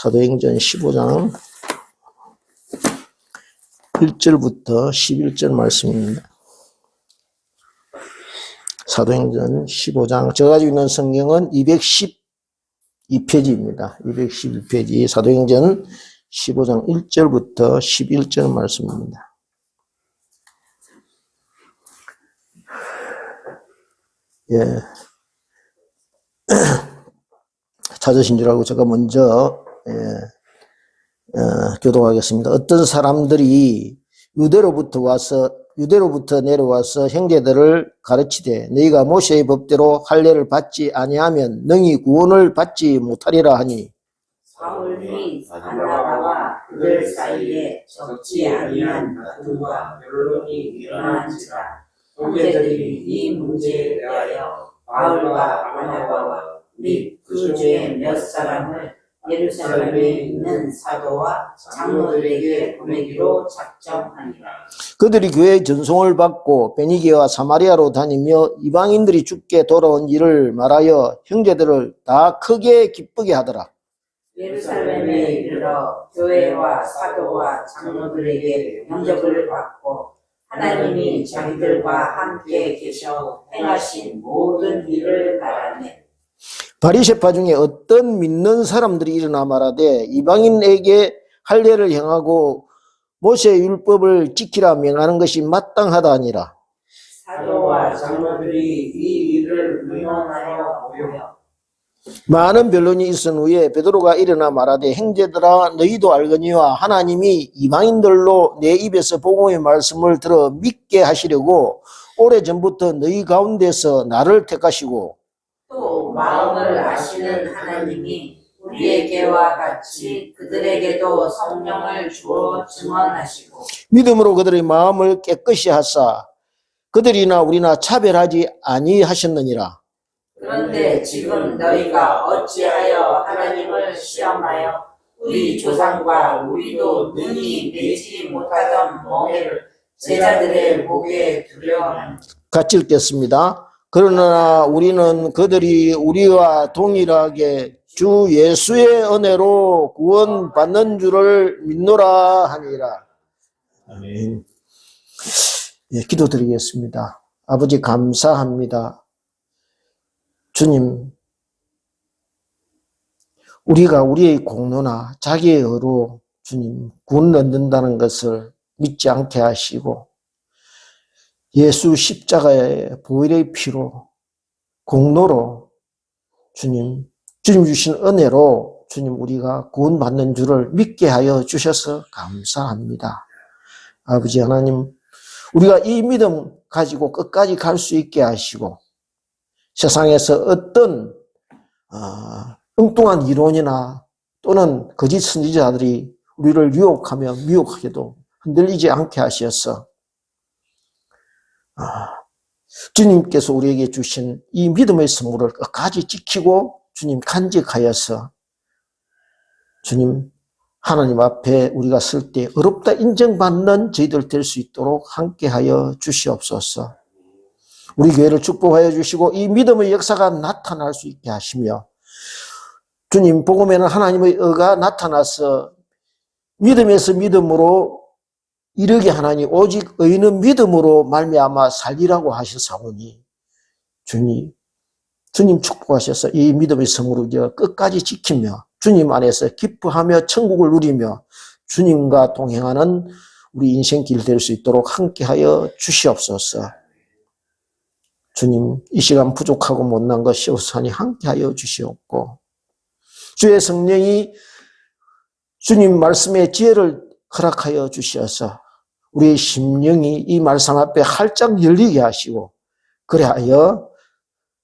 사도행전 15장 1절부터 11절 말씀입니다. 사도행전 15장, 제가 가지고 있는 성경은 212페이지입니다. 212페이지 사도행전 15장 1절부터 11절 말씀입니다. 예. 찾으신 줄 알고 제가 먼저 교독하겠습니다. 어떤 사람들이 유대로부터 내려와서 형제들을 가르치되 너희가 모세의 법대로 할례를 받지 아니하면 능히 구원을 받지 못하리라 하니 바울이 바나바와 그들 사이에 적지 아니한 다툼과 변론이 일어난지라. 형제들이 이 문제에 대하여 바울과 바나바와 및 그 중에 몇 사람을 예루살렘에 있는 사도와 장로들에게 보내기로 작정하니라. 그들이 교회의 전송을 받고 베니게와 사마리아로 다니며 이방인들이 죽게 돌아온 일을 말하여 형제들을 다 크게 기쁘게 하더라. 예루살렘에 이르러 교회와 사도와 장로들에게 영접을 받고 하나님이 자기들과 함께 계셔 행하신 모든 일을 말하네. 바리새파 중에 어떤 믿는 사람들이 일어나 말하되 이방인에게 할례를 행하고 모세의 율법을 지키라 명하는 것이 마땅하다 하니라. 사도와 장로들이 이 일을 의논하여 모여 많은 변론이 있은 후에 베드로가 일어나 말하되 형제들아 너희도 알거니와 하나님이 이방인들로 내 입에서 복음의 말씀을 들어 믿게 하시려고 오래전부터 너희 가운데서 나를 택하시고 또 마음을 아시는 하나님이 우리에게와 같이 그들에게도 성령을 주어 증언하시고 믿음으로 그들의 마음을 깨끗이 하사 그들이나 우리나 차별하지 아니하셨느니라. 그런데 지금 너희가 어찌하여 하나님을 시험하여 우리 조상과 우리도 능히 내지 못하던 멍에를 제자들의 목에 두려워하는 같이 읽겠습니다. 그러나 우리는 그들이 우리와 동일하게 주 예수의 은혜로 구원받는 줄을 믿노라 하니라. 아멘. 예, 기도드리겠습니다. 아버지 감사합니다. 주님, 우리가 우리의 공로나 자기의 의로 주님 구원 얻는다는 것을 믿지 않게 하시고 예수 십자가의 보혈의 피로 공로로 주님 주신 은혜로 주님 우리가 구원받는 줄을 믿게 하여 주셔서 감사합니다. 아버지 하나님, 우리가 이 믿음 가지고 끝까지 갈 수 있게 하시고 세상에서 어떤 엉뚱한 이론이나 또는 거짓 선지자들이 우리를 유혹하며 미혹하게도 흔들리지 않게 하셔서 주님께서 우리에게 주신 이 믿음의 선물을 끝까지 지키고 주님 간직하여서 주님 하나님 앞에 우리가 쓸 때 어렵다 인정받는 저희들 될 수 있도록 함께하여 주시옵소서. 우리 교회를 축복하여 주시고 이 믿음의 역사가 나타날 수 있게 하시며 주님 복음에는 하나님의 의가 나타나서 믿음에서 믿음으로 이르게 하나니 오직 의인은 믿음으로 말미암아 살리라고 하셨사오니 주님 축복하셔서 이 믿음의 성으로 끝까지 지키며 주님 안에서 기뻐하며 천국을 누리며 주님과 동행하는 우리 인생길 될 수 있도록 함께하여 주시옵소서. 주님 이 시간 부족하고 못난 것이 없으니 함께하여 주시옵고 주의 성령이 주님 말씀의 지혜를 허락하여 주셔서 우리의 심령이 이 말씀 앞에 활짝 열리게 하시고 그래하여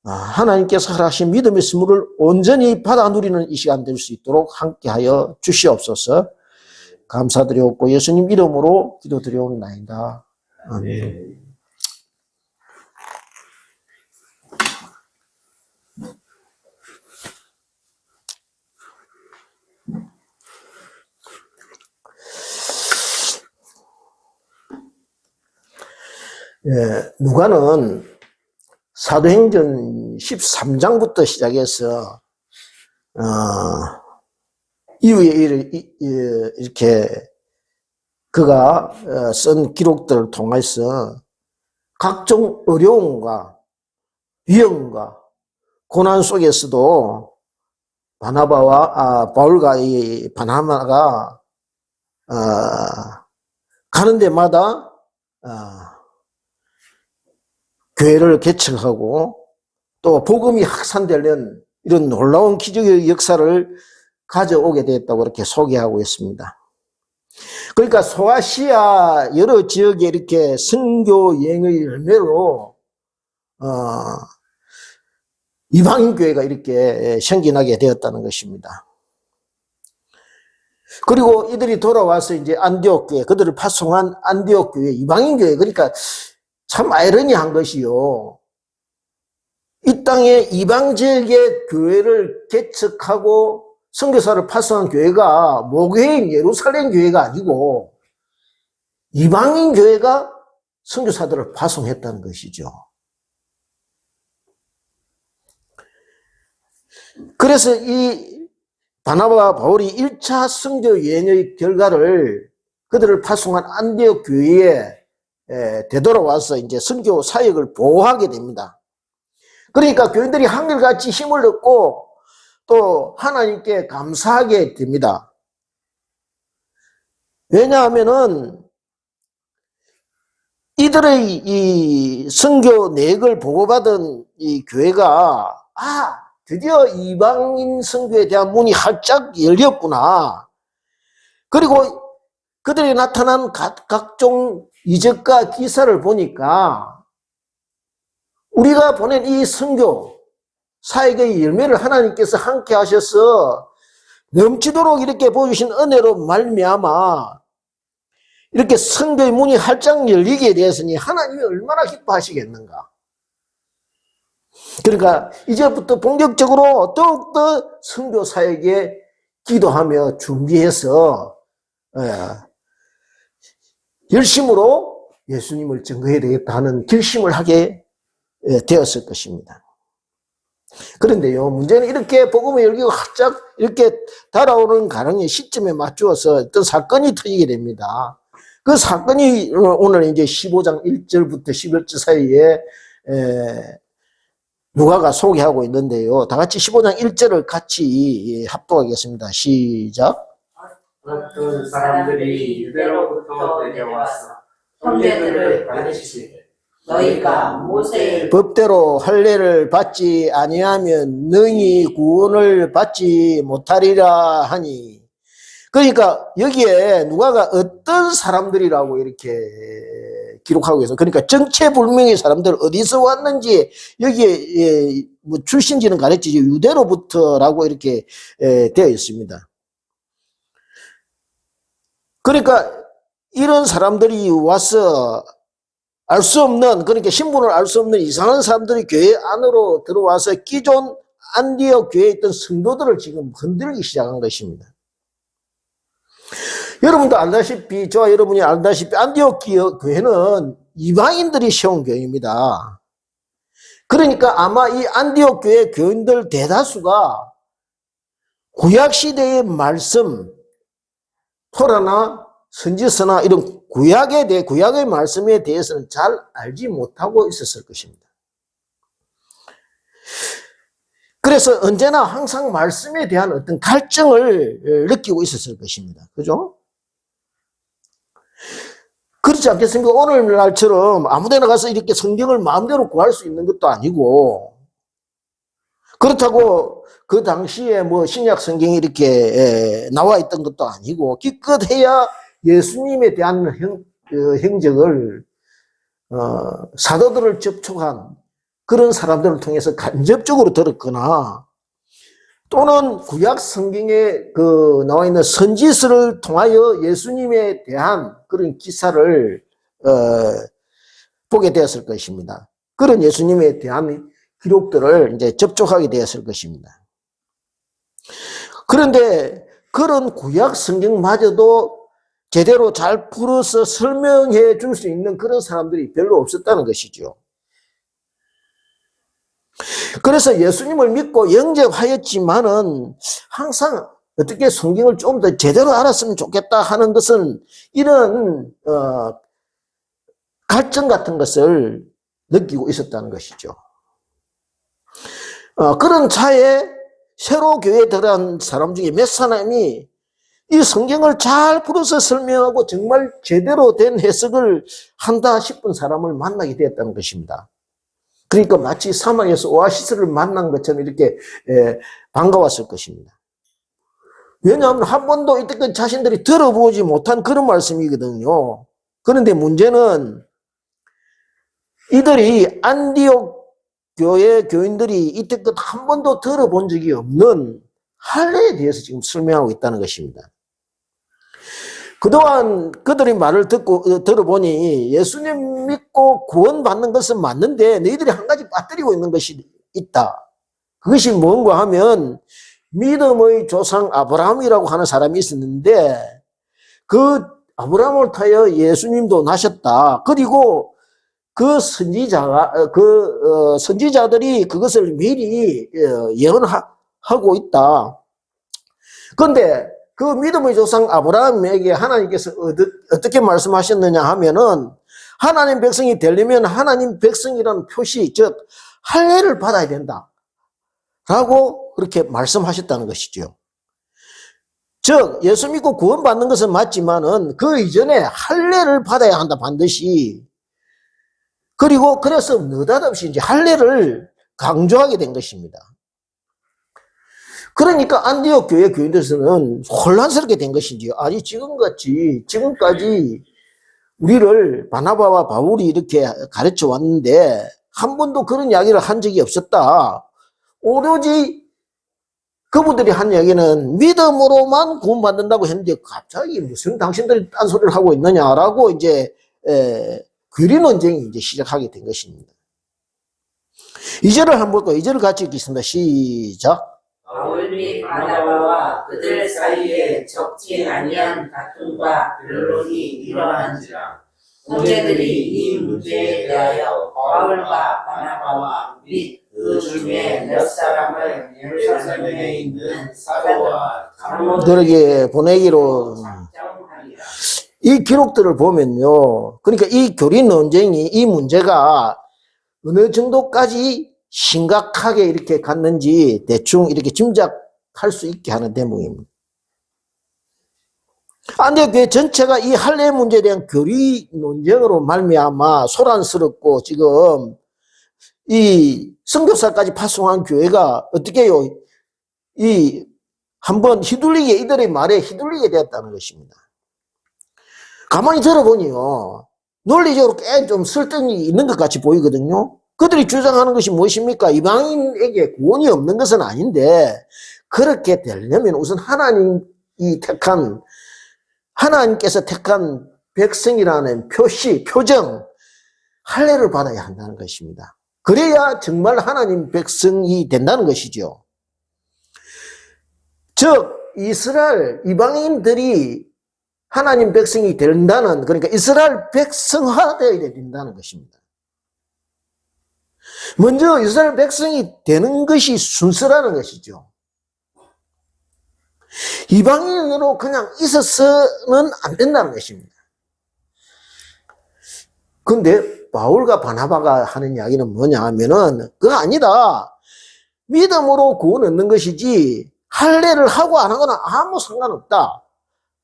하나님께서 허락하신 믿음의 선물을 온전히 받아 누리는 이 시간 될 수 있도록 함께하여 주시옵소서. 감사드리옵고 예수님 이름으로 기도드리옵나이다. 아멘. 예, 누가는 사도행전 13장부터 시작해서 이후에 이렇게 그가 쓴 기록들을 통해서 각종 어려움과 위험과 고난 속에서도 바울과 이 바나바가 가는 데마다 교회를 개척하고 또 복음이 확산되는 이런 놀라운 기적의 역사를 가져오게 됐다고 이렇게 소개하고 있습니다. 그러니까 소아시아 여러 지역에 이렇게 선교 여행의 열매로 이방인 교회가 이렇게 생겨나게 되었다는 것입니다. 그리고 이들이 돌아와서 이제 안디옥 교회, 그들을 파송한 안디옥 교회, 이방인 교회, 그러니까 참 아이러니한 것이요. 이 땅에 이방 지역의 교회를 개척하고 선교사를 파송한 교회가 모교회인 예루살렘 교회가 아니고 이방인 교회가 선교사들을 파송했다는 것이죠. 그래서 이 바나바와 바울이 1차 선교 여행의 결과를 그들을 파송한 안디옥 교회에 되돌아와서 이제 선교 사역을 보호하게 됩니다. 그러니까 교인들이 한결같이 힘을 얻고 또 하나님께 감사하게 됩니다. 왜냐하면은 이들의 이 선교 내역을 보고받은 이 교회가 드디어 이방인 선교에 대한 문이 활짝 열렸구나. 그리고 그들이 나타난 각종 이적과 기사를 보니까 우리가 보낸 이 선교 사역의 열매를 하나님께서 함께 하셔서 넘치도록 이렇게 보여주신 은혜로 말미암아 이렇게 선교의 문이 활짝 열리게 되었으니 하나님이 얼마나 기뻐하시겠는가. 그러니까 이제부터 본격적으로 더욱더 선교 사역에 기도하며 준비해서 열심으로 예수님을 증거해야 되겠다 하는 결심을 하게 되었을 것입니다. 그런데요, 문제는 이렇게 복음의 열기가 활짝 이렇게 달아오르는 가능의 시점에 맞추어서 어떤 사건이 터지게 됩니다. 그 사건이 오늘 이제 15장 1절부터 11절 사이에 누가가 소개하고 있는데요. 다 같이 15장 1절을 같이 합독하겠습니다. 시작. 어떤 사람들이 유대로부터 내려와서 형제들을 가르치되 너희가 모세의 법대로 할례를 받지 아니하면 능히 구원을 받지 못하리라 하니. 그러니까 여기에 누가가 어떤 사람들이라고 이렇게 기록하고 있어요. 그러니까 정체불명의 사람들 어디서 왔는지 여기에 뭐 출신지는 가르치지 유대로부터라고 이렇게 되어 있습니다. 그러니까 이런 사람들이 와서 알 수 없는, 그러니까 신분을 알 수 없는 이상한 사람들이 교회 안으로 들어와서 기존 안디옥 교회에 있던 성도들을 지금 흔들기 시작한 것입니다. 여러분도 알다시피, 저와 여러분이 알다시피 안디옥 교회는 이방인들이 세운 교회입니다. 그러니까 아마 이 안디옥 교회 교인들 대다수가 구약시대의 말씀, 토라나 선지서나 이런 구약의 말씀에 대해서는 잘 알지 못하고 있었을 것입니다. 그래서 언제나 항상 말씀에 대한 어떤 갈증을 느끼고 있었을 것입니다. 그죠? 그렇지 않겠습니까? 오늘날처럼 아무데나 가서 이렇게 성경을 마음대로 구할 수 있는 것도 아니고, 그렇다고 그 당시에 뭐 신약 성경이 이렇게 나와 있던 것도 아니고, 기껏해야 예수님에 대한 행적을 사도들을 접촉한 그런 사람들을 통해서 간접적으로 들었거나, 또는 구약 성경에 나와 있는 선지서를 통하여 예수님에 대한 그런 기사를 보게 되었을 것입니다. 그런 예수님에 대한 기록들을 이제 접촉하게 되었을 것입니다. 그런데 그런 구약 성경마저도 제대로 잘 풀어서 설명해 줄 수 있는 그런 사람들이 별로 없었다는 것이죠. 그래서 예수님을 믿고 영접하였지만은 항상 어떻게 성경을 좀 더 제대로 알았으면 좋겠다 하는 것은 이런 갈증 같은 것을 느끼고 있었다는 것이죠. 그런 차에 새로 교회에 들어간 사람 중에 몇 사람이 이 성경을 잘 풀어서 설명하고 정말 제대로 된 해석을 한다 싶은 사람을 만나게 되었다는 것입니다. 그러니까 마치 사막에서 오아시스를 만난 것처럼 이렇게 반가웠을 것입니다. 왜냐하면 한 번도 이때까지 자신들이 들어보지 못한 그런 말씀이거든요. 그런데 문제는 이들이 안디옥 교회 교인들이 이때껏 한 번도 들어본 적이 없는 할례에 대해서 지금 설명하고 있다는 것입니다. 그동안 그들의 말을 들어보니 예수님 믿고 구원받는 것은 맞는데 너희들이 한 가지 빠뜨리고 있는 것이 있다. 그것이 뭔가 하면 믿음의 조상 아브라함이라고 하는 사람이 있었는데 그 아브라함을 타여 예수님도 나셨다. 그리고 그 선지자들이 그것을 미리 예언하고 있다. 그런데 그 믿음의 조상 아브라함에게 하나님께서 어떻게 말씀하셨느냐 하면은 하나님 백성이 되려면 하나님 백성이라는 표시, 즉 할례를 받아야 된다 라고 그렇게 말씀하셨다는 것이죠. 즉 예수 믿고 구원받는 것은 맞지만은 그 이전에 할례를 받아야 한다 반드시. 그리고 그래서 느닷없이 이제 할례를 강조하게 된 것입니다. 그러니까 안디옥 교회 교인들에서는 혼란스럽게 된 것이지요. 아니 지금까지 우리를 바나바와 바울이 이렇게 가르쳐 왔는데 한 번도 그런 이야기를 한 적이 없었다. 오로지 그분들이 한 이야기는 믿음으로만 구원받는다고 했는데 갑자기 무슨 당신들이 딴소리를 하고 있느냐라고 이제 교리 논쟁이 이제 시작하게 된 것입니다. 2절을 한번 볼까요? 2절을 같이 읽겠습니다. 시작. 바울 및 바나바와 그들 사이에 적지 아니한 다툼과 변론이 일어난지라 형제들이 이 문제에 대하여 바울과 바나바와 및 그 중에 몇 사람을 예루살렘에 있는 사도와 들에게 보내기로 작정하니라. 이 기록들을 보면요. 그러니까 이 교리 논쟁이 이 문제가 어느 정도까지 심각하게 이렇게 갔는지 대충 이렇게 짐작할 수 있게 하는 대목입니다. 안디옥 교회 전체가 이 할례 문제에 대한 교리 논쟁으로 말미암아 소란스럽고 지금 이 선교사까지 파송한 교회가 어떻게 해요? 이 한번 이들의 말에 휘둘리게 되었다는 것입니다. 가만히 들어보니요. 논리적으로 꽤 좀 설득이 있는 것 같이 보이거든요. 그들이 주장하는 것이 무엇입니까? 이방인에게 구원이 없는 것은 아닌데 그렇게 되려면 우선 하나님께서 택한 백성이라는 표시, 표정, 할례를 받아야 한다는 것입니다. 그래야 정말 하나님 백성이 된다는 것이죠. 즉 이스라엘 이방인들이 하나님 백성이 된다는, 그러니까 이스라엘 백성화되어야 된다는 것입니다. 먼저 이스라엘 백성이 되는 것이 순서라는 것이죠. 이방인으로 그냥 있어서는 안 된다는 것입니다. 근데 바울과 바나바가 하는 이야기는 뭐냐 하면은 그거 아니다. 믿음으로 구원 얻는 것이지 할례를 하고 안 하거나 아무 상관없다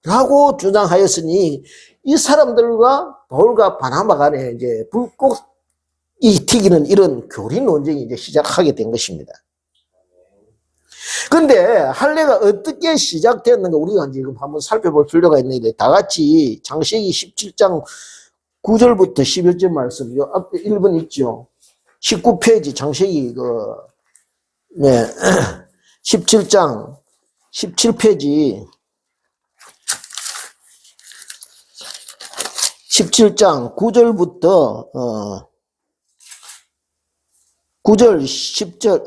라고 주장하였으니 이 사람들과 바울과 바나바 간에 이제 불꽃이 튀기는 이런 교리 논쟁이 이제 시작하게 된 것입니다. 근데 할례가 어떻게 시작되었는가 우리가 지금 한번 살펴볼 필요가 있는데 다 같이 창세기 17장 9절부터 11절 말씀, 요 앞에 1번 있죠. 19페이지 창세기 17장 17페이지 17장 9절부터 9절 10절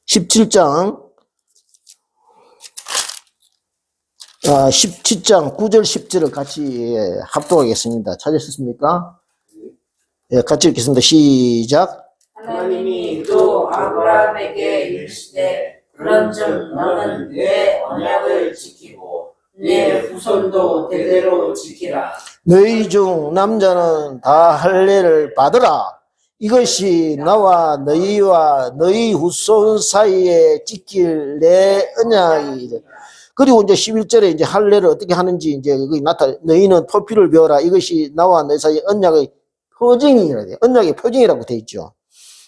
17장 17장 9절 10절을 같이 합독하겠습니다. 찾으셨습니까? 예, 같이 읽겠습니다. 시작. 하나님이 또 아브라함에게 이르시되 그런즉 너는 내 언약을 지키고 내 후손도 대대로 지키라. 너희 중 남자는 다 할례를 받으라. 이것이 나와 너희와 너희 후손 사이에 지킬 내 언약이다. 그리고 이제 11절에 이제 할례를 어떻게 하는지 이제 거기 너희는 토피를 배워라. 이것이 나와 너희 사이의 언약의 표징이라 돼요. 언약의 표징이라고 돼 있죠.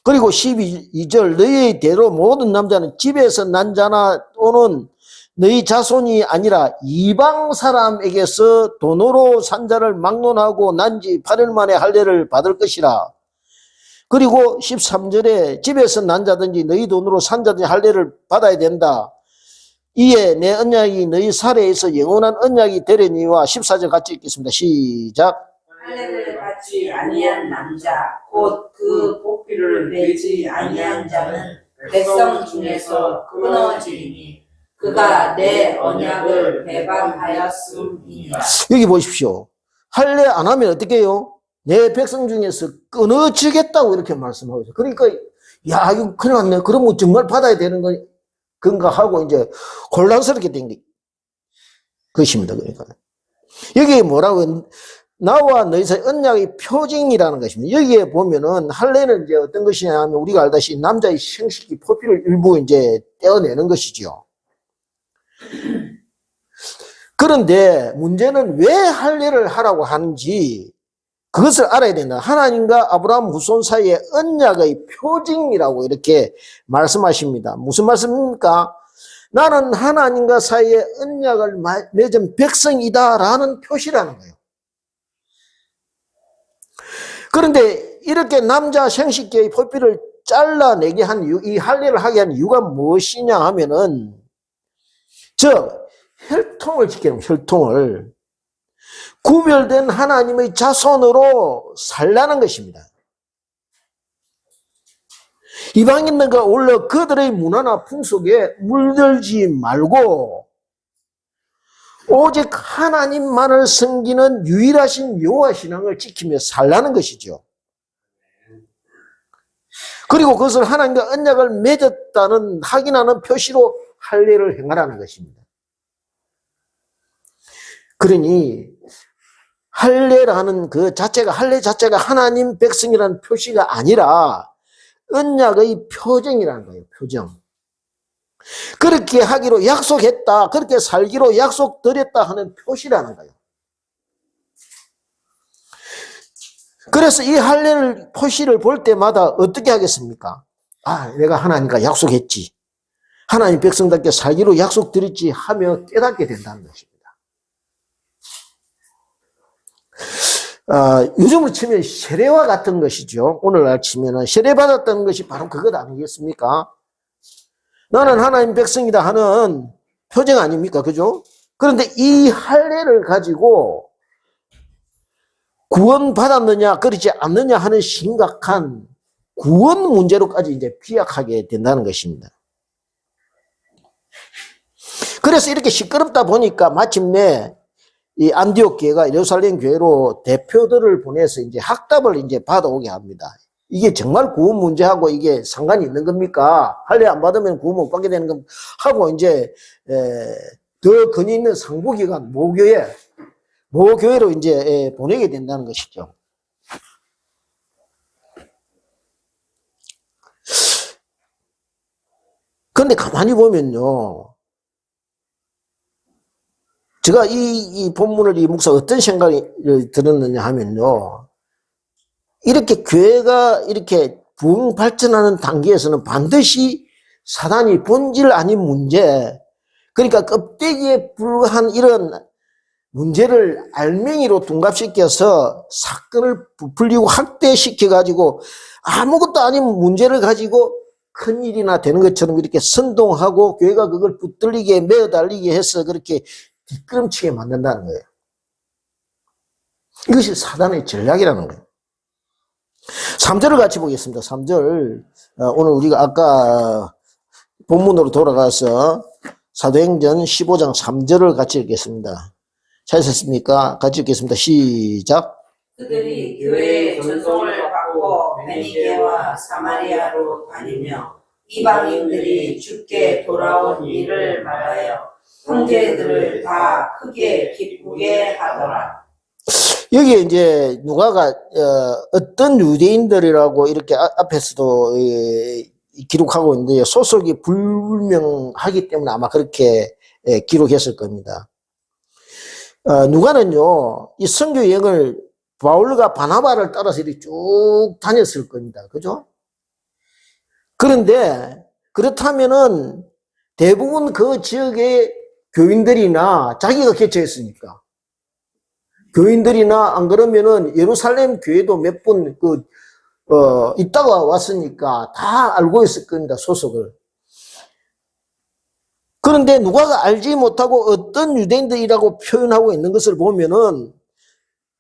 그리고 12절 너희의 대로 모든 남자는 집에서 난 자나 또는 너희 자손이 아니라 이방 사람에게서 돈으로 산 자를 막론하고 난 지 8일 만에 할례를 받을 것이라. 그리고 13절에 집에서 난 자든지 너희 돈으로 산 자든지 할례를 받아야 된다. 이에 내 언약이 너희 사례에서 영원한 언약이 되려니와 14절 같이 읽겠습니다. 시작. 할례를 받지 아니한 남자 곧 그 복비를 내지 아니한 자는 백성 중에서 끊어지리니 그가 내 언약을 배반하였음이니라. 여기 보십시오. 할례 안 하면 어떻게 해요? 내 백성 중에서 끊어지겠다고 이렇게 말씀하고 있어요. 그러니까 야 이거 큰일 났네. 그러면 정말 받아야 되는 건가 하고 이제 혼란스럽게 된 것입니다. 그러니까 여기 뭐라고 나와 너희 사이 언약의 표징이라는 것입니다. 여기에 보면은 할례는 이제 어떤 것이냐 하면 우리가 알다시피 남자의 생식기 포피를 일부 이제 떼어내는 것이죠. 그런데 문제는 왜 할례를 하라고 하는지 그것을 알아야 된다. 하나님과 아브라함 후손 사이의 언약의 표징이라고 이렇게 말씀하십니다. 무슨 말씀입니까? 나는 하나님과 사이의 언약을 맺은 백성이다라는 표시라는 거예요. 그런데 이렇게 남자 생식기의 포피를 잘라내게 한 이유, 이 할례를 하게 한 이유가 무엇이냐 하면은 혈통을 지키는 혈통을 구별된 하나님의 자손으로 살라는 것입니다. 이방인들과 원래 그들의 문화나 풍속에 물들지 말고 오직 하나님만을 섬기는 유일하신 여호와 신앙을 지키며 살라는 것이죠. 그리고 그것을 하나님과 언약을 맺었다는 확인하는 표시로 할례를 행하라는 것입니다. 그러니 할례라는 할례 자체가 하나님 백성이라는 표시가 아니라 언약의 표정이라는 거예요. 표정. 그렇게 하기로 약속했다. 그렇게 살기로 약속드렸다 하는 표시라는 거예요. 그래서 이 할례를 표시를 볼 때마다 어떻게 하겠습니까? 내가 하나님과 약속했지. 하나님 백성답게 살기로 약속드렸지 하며 깨닫게 된다는 것입니다. 요즘으로 치면 세례와 같은 것이죠. 오늘날 치면은 세례 받았다는 것이 바로 그것 아니겠습니까? 나는 하나님 백성이다 하는 표정 아닙니까? 그죠? 그런데 이 할례를 가지고 구원 받았느냐, 그렇지 않느냐 하는 심각한 구원 문제로까지 이제 비약하게 된다는 것입니다. 그래서 이렇게 시끄럽다 보니까 마침내 이 안디옥 교회가 예루살렘 교회로 대표들을 보내서 이제 학답을 이제 받아오게 합니다. 이게 정말 구원 문제하고 이게 상관이 있는 겁니까? 할례 안 받으면 구원 못 받게 되는 겁니까? 하고 이제 더 근위 있는 상부기관 모교회로 이제 보내게 된다는 것이죠. 그런데 가만히 보면요. 제가 이 본문을 이 목사 어떤 생각을 들었느냐 하면요. 이렇게 교회가 이렇게 부흥 발전하는 단계에서는 반드시 사단이 본질 아닌 문제, 그러니까 껍데기에 불과한 이런 문제를 알맹이로 둔갑시켜서 사건을 부풀리고 확대시켜가지고 아무것도 아닌 문제를 가지고 큰일이나 되는 것처럼 이렇게 선동하고 교회가 그걸 붙들리게 매어달리게 해서 그렇게 뒷걸음치게 만든다는 거예요. 이것이 사단의 전략이라는 거예요. 3절을 같이 보겠습니다. 3절. 오늘 우리가 아까 본문으로 돌아가서 사도행전 15장 3절을 같이 읽겠습니다. 찾으셨습니까? 같이 읽겠습니다. 시작. 그들이 교회의 전송을 받고 베니게와 사마리아로 다니며 이방인들이 주께 돌아온 일을 말하여 형제들을 다 크게 기쁘게 하더라. 여기에 이제 누가가 어떤 유대인들이라고 이렇게 앞에서도 기록하고 있는데 소속이 불명하기 때문에 아마 그렇게 기록했을 겁니다. 누가는요, 이 선교 여행을 바울과 바나바를 따라서 이렇게 쭉 다녔을 겁니다. 그죠? 그런데 그렇다면은 대부분 그 지역의 교인들이나 자기가 개척했으니까 교인들이나 안 그러면은 예루살렘 교회도 몇 번 있다가 왔으니까 다 알고 있을 겁니다. 소속을. 그런데 누가가 알지 못하고 어떤 유대인들이라고 표현하고 있는 것을 보면은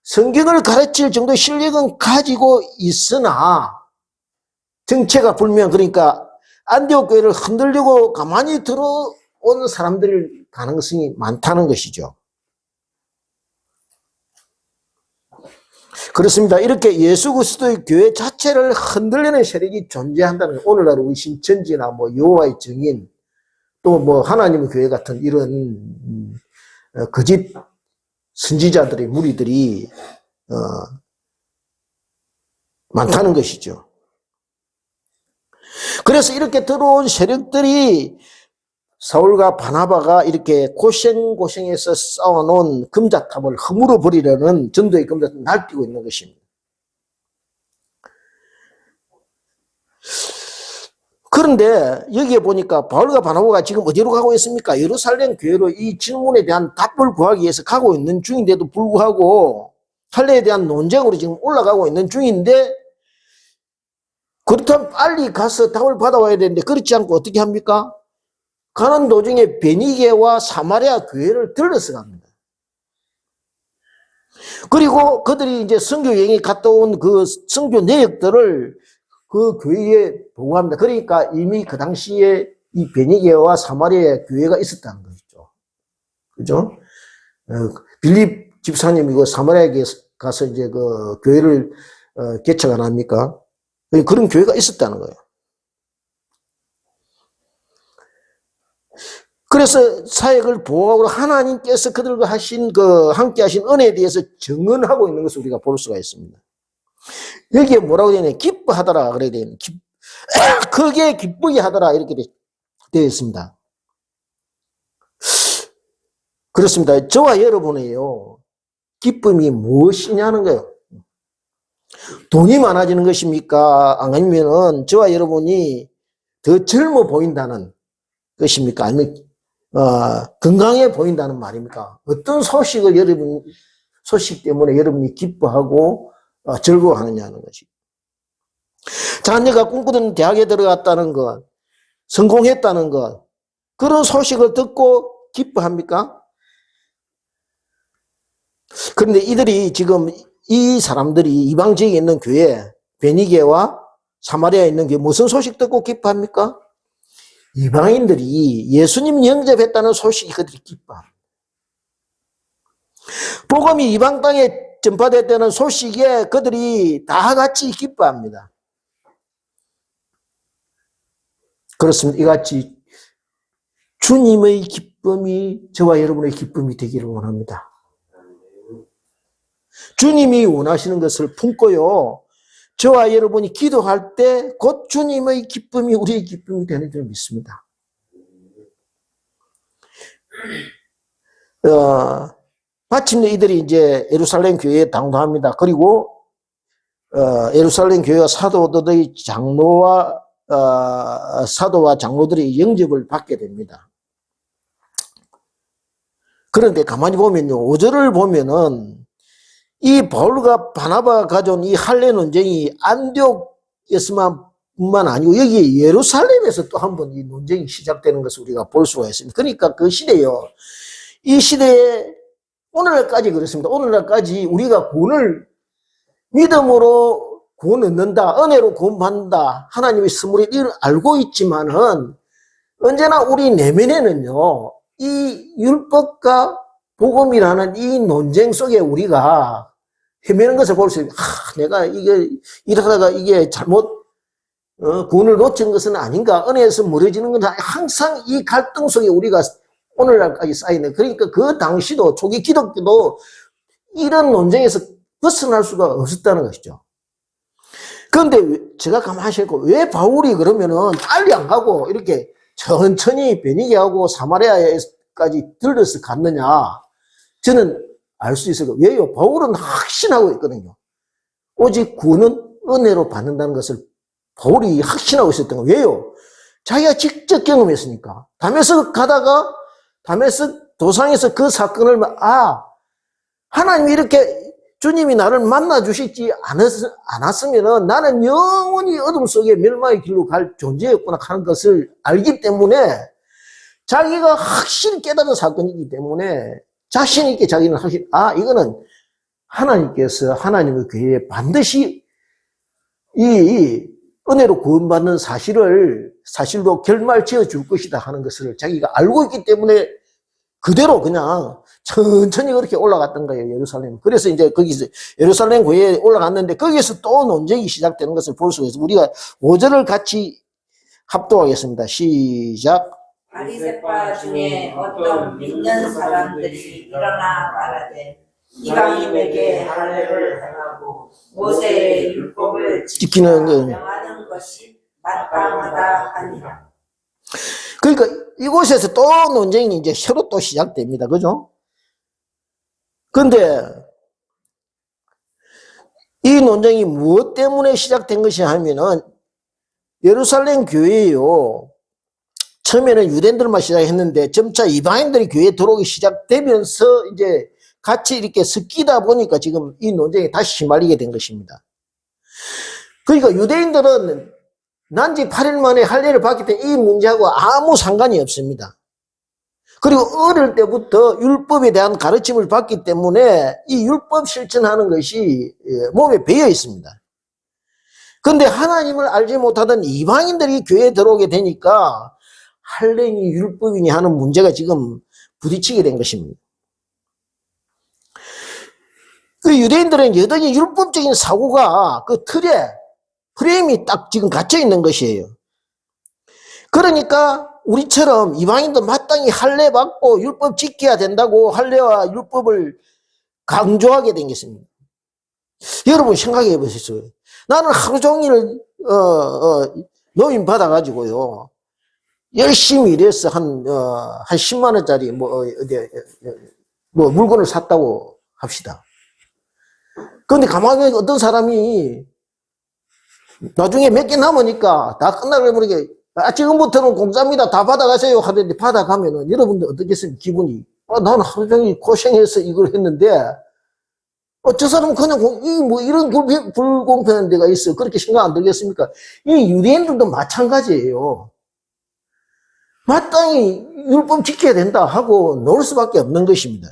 성경을 가르칠 정도의 실력은 가지고 있으나 정체가 불명, 그러니까 안디옥 교회를 흔들려고 가만히 들어온 사람들일 가능성이 많다는 것이죠. 그렇습니다. 이렇게 예수 그리스도의 교회 자체를 흔들리는 세력이 존재한다는 거예요. 오늘날 우리 신천지나 뭐 여호와의 증인 또 뭐 하나님의 교회 같은 이런 거짓 선지자들의 무리들이 많다는 것이죠. 그래서 이렇게 들어온 세력들이 사울과 바나바가 이렇게 고생고생해서 쌓아놓은 금자탑을 허물어 버리려는 전도의 금자탑을 날뛰고 있는 것입니다. 그런데 여기에 보니까 바울과 바나바가 지금 어디로 가고 있습니까? 예루살렘 교회로 이 질문에 대한 답을 구하기 위해서 가고 있는 중인데도 불구하고 할례에 대한 논쟁으로 지금 올라가고 있는 중인데 그렇다면 빨리 가서 답을 받아와야 되는데 그렇지 않고 어떻게 합니까? 가는 도중에 베니게와 사마리아 교회를 들러서 갑니다. 그리고 그들이 이제 선교 여행에 갔다 온 그 선교 내역들을 그 교회에 보고합니다. 그러니까 이미 그 당시에 이 베니게와 사마리아 교회가 있었다는 거죠. 그죠? 빌립 집사님이 그 사마리아에 가서 이제 그 교회를 개척 안 합니까? 그런 교회가 있었다는 거예요. 그래서 사역을 보호하고 하나님께서 그들과 하신 함께 하신 은혜에 대해서 증언하고 있는 것을 우리가 볼 수가 있습니다. 여기에 뭐라고 되어 있냐? 기뻐하더라. 그래야 되는. 크게 기쁘게 하더라. 이렇게 되어 있습니다. 그렇습니다. 저와 여러분의요, 기쁨이 무엇이냐는 거예요. 돈이 많아지는 것입니까? 아니면은 저와 여러분이 더 젊어 보인다는 것입니까? 아니면 건강해 보인다는 말입니까? 어떤 소식 때문에 여러분이 기뻐하고 즐거워하느냐는 것이. 자녀가 꿈꾸던 대학에 들어갔다는 것, 성공했다는 것, 그런 소식을 듣고 기뻐합니까? 그런데 이들이 지금 이 사람들이 이방 지역에 있는 교회, 베니게와 사마리아에 있는 교회 무슨 소식 듣고 기뻐합니까? 이방인들이 예수님 영접했다는 소식이 그들이 기뻐합니다. 복음이 이방 땅에 전파됐다는 소식에 그들이 다 같이 기뻐합니다. 그렇습니다. 이같이 주님의 기쁨이 저와 여러분의 기쁨이 되기를 원합니다. 주님이 원하시는 것을 품고요, 저와 여러분이 기도할 때 곧 주님의 기쁨이 우리의 기쁨이 되는 줄 믿습니다. 마침내 이들이 이제 예루살렘 교회에 당도합니다. 그리고 예루살렘 교회와 사도들의 사도와 장로들의 영접을 받게 됩니다. 그런데 가만히 보면요, 5절을 보면은 이 바울과 바나바가 가져온 이 할례 논쟁이 안디옥에서만 뿐만 아니고 여기 예루살렘에서 또 한 번 이 논쟁이 시작되는 것을 우리가 볼 수가 있습니다. 그러니까 그 시대요, 이 시대에 오늘날까지 그렇습니다. 오늘날까지 우리가 구원을 믿음으로 구원 얻는다, 은혜로 구원받는다, 하나님의 선물을 이를 알고 있지만은 언제나 우리 내면에는요, 이 율법과 복음이라는 이 논쟁 속에 우리가 헤매는 것을 볼 수 있어요. 내가 이게 일하다가 이게 잘못 구원을 놓친 것은 아닌가, 은혜에서 멀어지는 건 항상 이 갈등 속에 우리가 오늘날까지 쌓이네. 그러니까 그 당시도 초기 기독교도 이런 논쟁에서 벗어날 수가 없었다는 것이죠. 그런데 제가 가만히 생각해보고 왜 바울이 그러면은 빨리 안 가고 이렇게 천천히 베니게하고 사마리아에까지 들러서 갔느냐, 저는 알 수 있어요. 왜요? 바울은 확신하고 있거든요. 오직 구원은 은혜로 받는다는 것을 바울이 확신하고 있었던 거예요. 왜요? 자기가 직접 경험했으니까. 다메섹 가다가 다메섹 도상에서 그 사건을 하나님이 이렇게 주님이 나를 만나 주시지 않았으면 나는 영원히 어둠 속에 멸망의 길로 갈 존재였구나 하는 것을 알기 때문에 자기가 확실히 깨달은 사건이기 때문에 자신 있게 자기는 확실히 이거는 하나님께서 하나님의 교회에 반드시 이 은혜로 구원받는 사실로 결말 지어 줄 것이다 하는 것을 자기가 알고 있기 때문에 그대로 그냥 천천히 그렇게 올라갔던 거예요, 예루살렘. 그래서 이제 거기서 예루살렘 교회에 올라갔는데 거기서 또 논쟁이 시작되는 것을 볼 수가 있어요. 우리가 5절을 같이 합독하겠습니다. 시작. 바리새파 중에 어떤 믿는 사람들이 일어나 말하되 이방인에게 할례를 행하고 모세의 율법을 지키는 거. 명하는 것이 마땅하다 하니라. 그러니까 이곳에서 또 논쟁이 이제 새로 또 시작됩니다. 그죠? 근데 이 논쟁이 무엇 때문에 시작된 것이 하면은 예루살렘 교회요. 처음에는 유대인들만 시작했는데 점차 이방인들이 교회에 들어오기 시작되면서 이제 같이 이렇게 섞이다 보니까 지금 이 논쟁이 다시 휘말리게 된 것입니다. 그러니까 유대인들은 난지 8일 만에 할례를 받기 때문에 이 문제하고 아무 상관이 없습니다. 그리고 어릴 때부터 율법에 대한 가르침을 받기 때문에 이 율법 실천하는 것이 몸에 배어 있습니다. 그런데 하나님을 알지 못하던 이방인들이 교회에 들어오게 되니까 할례니 율법이니 하는 문제가 지금 부딪히게 된 것입니다. 그 유대인들은 여전히 율법적인 사고가 그 프레임이 딱 지금 갇혀 있는 것이에요. 그러니까 우리처럼 이방인도 마땅히 할례 받고 율법 지켜야 된다고 할례와 율법을 강조하게 된 것입니다. 여러분 생각해 보셨어요. 나는 하루 종일 노임 받아가지고요 열심히 일해서 한 10만 원짜리 물건을 샀다고 합시다. 그런데 가만히 어떤 사람이 나중에 몇 개 남으니까 다 끝나고 모르게 지금부터는 공짜입니다. 다 받아가세요 하는데 받아가면은 여러분들 어떻겠습니까? 기분이 나는 하루 종일 고생해서 이걸 했는데 저 사람은 그냥 이런 불공평한 데가 있어. 그렇게 생각 안 들겠습니까? 이 유대인들도 마찬가지예요. 마땅히 율법 지켜야 된다 하고 놀 수밖에 없는 것입니다.